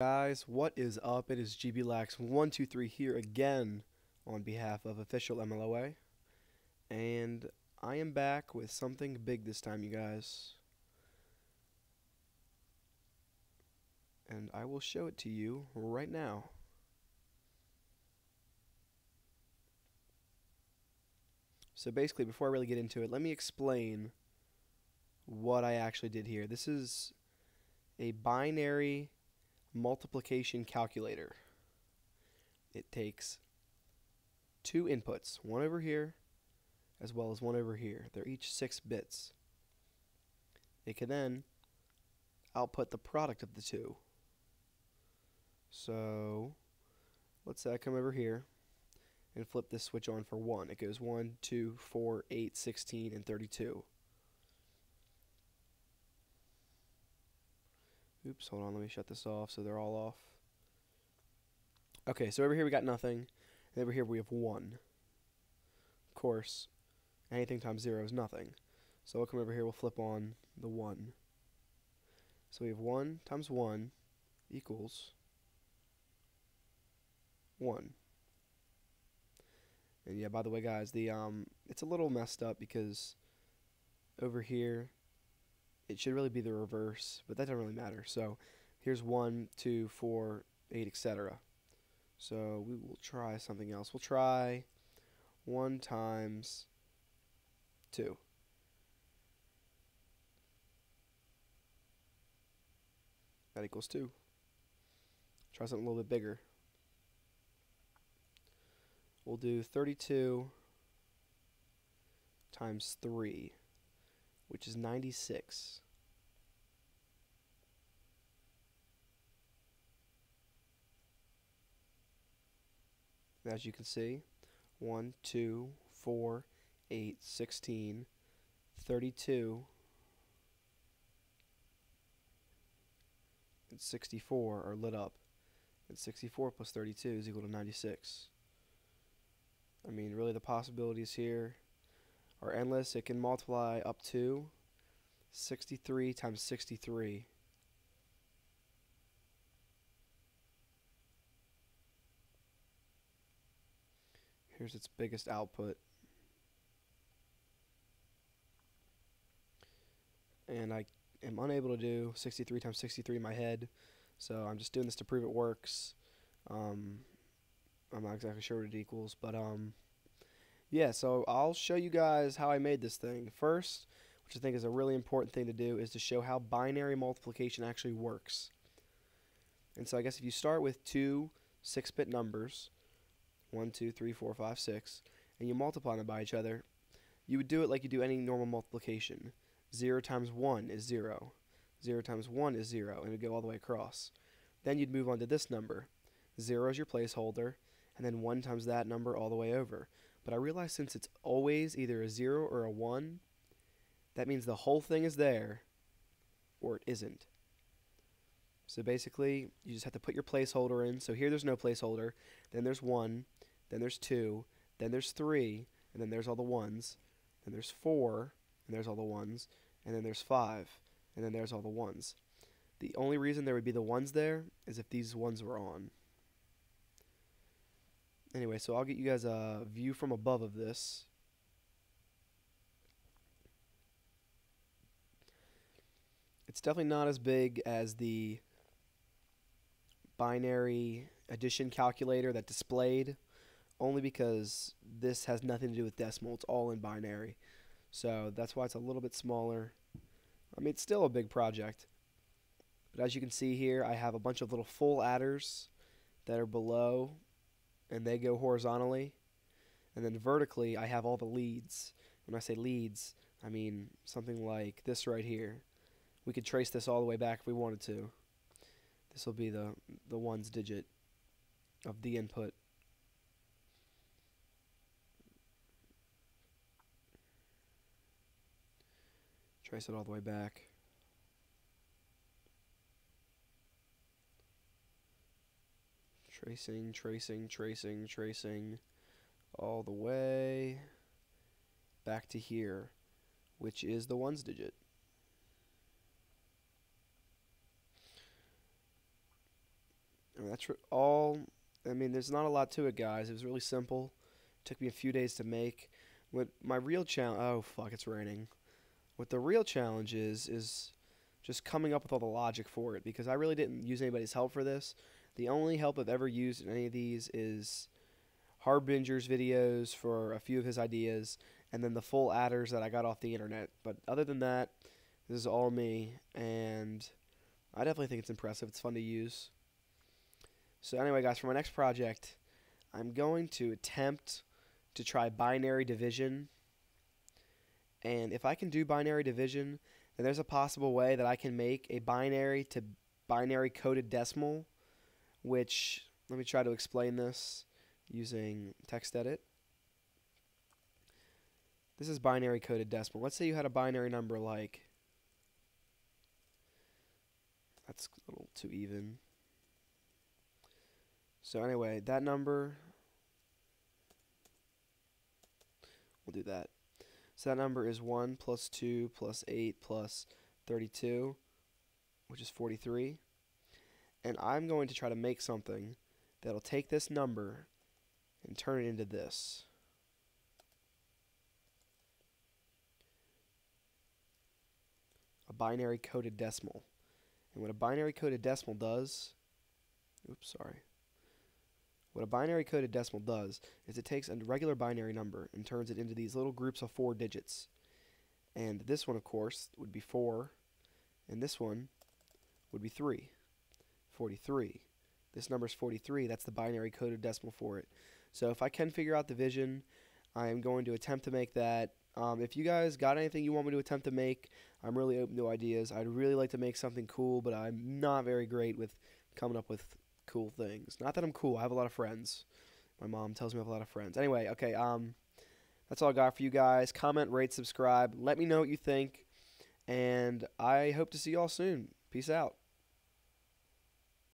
Guys, what is up? It is GBlax123 here again on behalf of official MLOA, and I am back with something big this time, you guys. And I will show it to you right now. So basically, before I really get into it, let me explain what I actually did here. This is a binary multiplication calculator. It takes two inputs, one over here as well as one over here. They're each 6 bits. It can then output the product of the two. So let's say I come over here and flip this switch on for 1. It goes 1, 2, 4, 8, 16, and 32. Oops, hold on, let me shut this off so they're all off. Okay, so over here we got nothing, and over here we have 1. Of course, anything times 0 is nothing. So we'll come over here, we'll flip on the 1. So we have 1 times 1 equals 1. And yeah, by the way, guys, it's a little messed up because over here it should really be the reverse, but that doesn't really matter. So here's 1, 2, 4, 8, etc. So we will try something else. We'll try 1 times 2. That equals 2. Try something a little bit bigger. We'll do 32 times 3, which is 96. And as you can see, 1, 2, 4, 8, 16, 32, and 64 are lit up. And 64 plus 32 is equal to 96. I mean, really the possibilities here are endless. It can multiply up to 63 times 63. Here's its biggest output. And I am unable to do 63 times 63 in my head, so I'm just doing this to prove it works. I'm not exactly sure what it equals, but yeah, so I'll show you guys how I made this thing. First, which I think is a really important thing to do, is to show how binary multiplication actually works. And so I guess if you start with two 6-bit numbers, 1, 2, 3, 4, 5, 6, and you multiply them by each other, you would do it like you do any normal multiplication. 0 times 1 is 0. 0 times 1 is 0, and it would go all the way across. Then you'd move on to this number. 0 is your placeholder, and then 1 times that number all the way over. But I realize since it's always either a 0 or a 1, that means the whole thing is there, or it isn't. So basically, you just have to put your placeholder in. So here there's no placeholder, then there's 1, then there's 2, then there's 3, and then there's all the 1s, then there's 4, and there's all the 1s, and then there's 5, and then there's all the 1s. The only reason there would be the 1s there is if these 1s were on. Anyway, so I'll get you guys a view from above of this. It's definitely not as big as the binary addition calculator that displayed, only because this has nothing to do with decimal. It's all in binary. So that's why it's a little bit smaller. I mean, it's still a big project. But as you can see here, I have a bunch of little full adders that are below, and they go horizontally. And then vertically, I have all the leads. When I say leads, I mean something like this right here. We could trace this all the way back if we wanted to. This will be the 1's digit of the input. Trace it all the way back. Tracing, tracing, tracing, tracing, all the way back to here, which is the 1's digit. And that's all. I mean, there's not a lot to it, guys. It was really simple. It took me a few days to make. What my real challenge? Oh fuck, it's raining. What the real challenge is just coming up with all the logic for it, because I really didn't use anybody's help for this. The only help I've ever used in any of these is Harbinger's videos for a few of his ideas, and then the full adders that I got off the internet. But other than that, this is all me, and I definitely think it's impressive. It's fun to use. So anyway, guys, for my next project, I'm going to attempt to try binary division. And if I can do binary division, then there's a possible way that I can make a binary to binary coded decimal, which, let me try to explain this using TextEdit. This is binary coded decimal. Let's say you had a binary number like, that's a little too even. So anyway, that number, we'll do that. So that number is 1 plus 2 plus 8 plus 32, which is 43. And I'm going to try to make something that'll take this number and turn it into this. A binary coded decimal. And what a binary coded decimal does, what a binary coded decimal does is it takes a regular binary number and turns it into these little groups of 4 digits. And this one, of course, would be 4, and this one would be 3. 43. This number is 43. That's the binary coded decimal for it. So if I can figure out division, I am going to attempt to make that. If you guys got anything you want me to attempt to make, I'm really open to ideas. I'd really like to make something cool, but I'm not very great with coming up with cool things. Not that I'm cool. I have a lot of friends. My mom tells me I have a lot of friends. Anyway, okay, that's all I got for you guys. Comment, rate, subscribe. Let me know what you think, and I hope to see you all soon. Peace out.